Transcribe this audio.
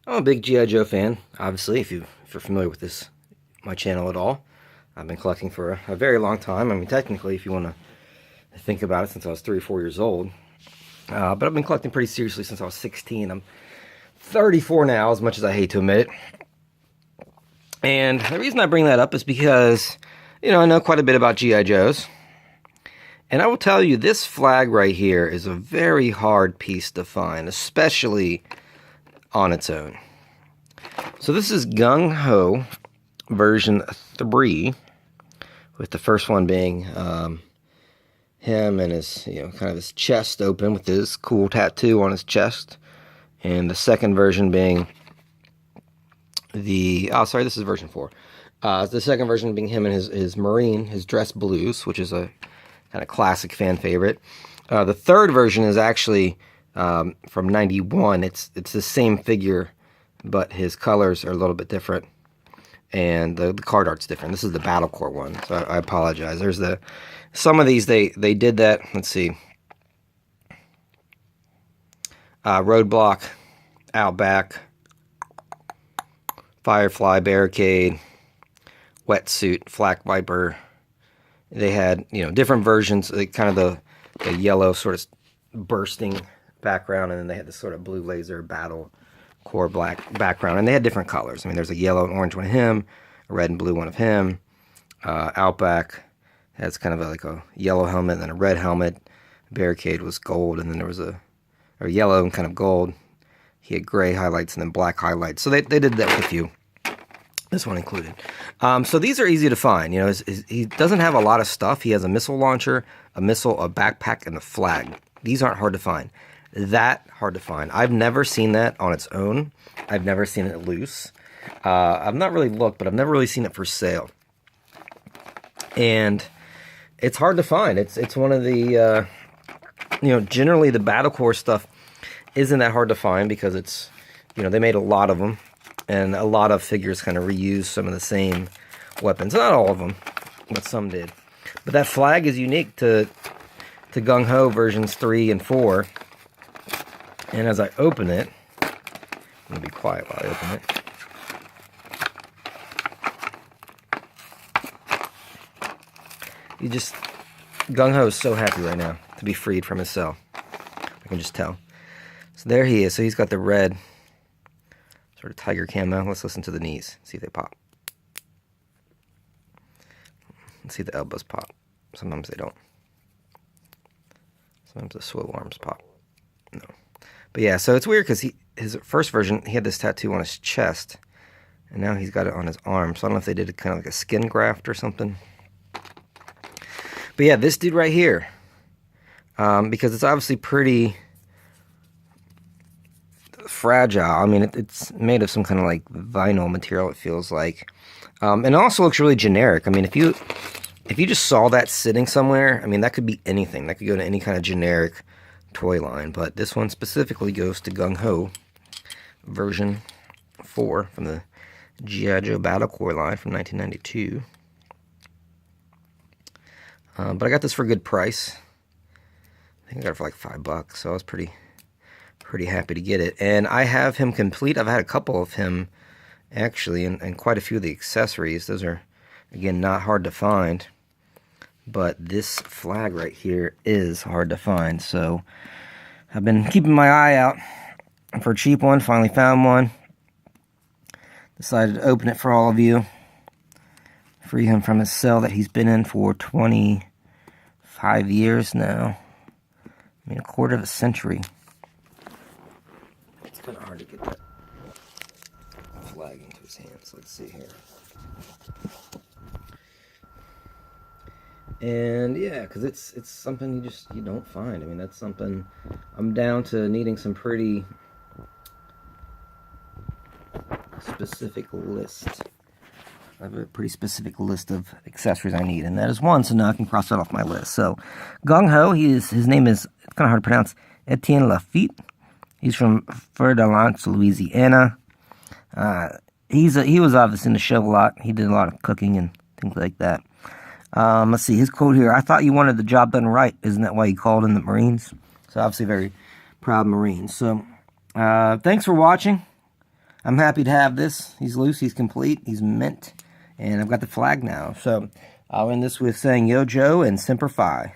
I'm a big G.I. Joe fan, obviously, if you're familiar with my channel at all. I've been collecting for a very long time. I mean, technically, if you want to think about it, since I was 3 or 4 years old. But I've been collecting pretty seriously since I was 16. I'm 34 now, as much as I hate to admit it. And the reason I bring that up is because, I know quite a bit about G.I. Joes. And I will tell you, this flag right here is a very hard piece to find, especially on its own. So this is Gung Ho version 3, with the first one being him and his, kind of his chest open with his cool tattoo on his chest. And the second version being this is version 4. The second version being him and his Marine, his dress blues, which is a kind of classic fan favorite. The third version is actually from 91. It's the same figure, but his colors are a little bit different, and the card art's different. This is the Battle Corps one, so I apologize. There's some of these they did that. Let's see. Roadblock, Outback, Firefly, Barricade, Wetsuit, Flak Viper. They had, different versions, kind of the yellow sort of bursting background, and then they had this sort of blue laser Battle Corps black background, and they had different colors. I mean, there's a yellow and orange one of him, a red and blue one of him. Outback has kind of like a yellow helmet and then a red helmet. Barricade was gold, and then there was a yellow and kind of gold. He had gray highlights and then black highlights. So they did that with a few. This one included. So these are easy to find. He doesn't have a lot of stuff. He has a missile launcher, a missile, a backpack, and a flag. These aren't hard to find. That hard to find. I've never seen that on its own. I've never seen it loose. I've not really looked, but I've never really seen it for sale. And it's hard to find. It's one of the, generally the Battle Corps stuff isn't that hard to find because it's, they made a lot of them, and a lot of figures kind of reuse some of the same weapons. Not all of them, but some did. But that flag is unique to Gung Ho versions 3 and 4. And as I open it, I'm going to be quiet while I open it. Gung Ho is so happy right now to be freed from his cell. I can just tell. So there he is. So he's got the red sort of tiger camo. Let's listen to the knees. See if they pop. Let's see if the elbows pop. Sometimes they don't. Sometimes the swivel arms pop. No. But yeah, so it's weird because his first version, he had this tattoo on his chest. And now he's got it on his arm. So I don't know if they did kind of like a skin graft or something. But yeah, this dude right here. Because it's obviously pretty fragile. I mean, it's made of some kind of like vinyl material, it feels like. And it also looks really generic. I mean, if you just saw that sitting somewhere, I mean, that could be anything. That could go to any kind of generic toy line. But this one specifically goes to Gung Ho version 4 from the G.I. Joe Battle Corps line from 1992. But I got this for a good price. I think I got it for like $5, so I was pretty happy to get it. And I have him complete. I've had a couple of him, actually, and quite a few of the accessories. Those are, again, not hard to find. But this flag right here is hard to find. So I've been keeping my eye out for a cheap one. Finally found one. Decided to open it for all of you. Free him from his cell that he's been in for 25 years now. I mean, a quarter of a century. It's kind of hard to get that flag into his hands. Let's see here. And yeah, because it's something you don't find. I mean, that's something I'm down to needing some pretty specific list. I have a pretty specific list of accessories I need, and that is one, so now I can cross that off my list. So, Gung Ho, his name is, it's kind of hard to pronounce, Etienne Lafitte. He's from Feur-de-Lance, Louisiana. He was obviously in the show a lot. He did a lot of cooking and things like that. Let's see, his quote here, "I thought you wanted the job done right. Isn't that why you called in the Marines?" So obviously very proud Marine. So thanks for watching. I'm happy to have this. He's loose, he's complete, he's mint, and I've got the flag now. So I'll end this with saying Yo Joe and Semper Fi.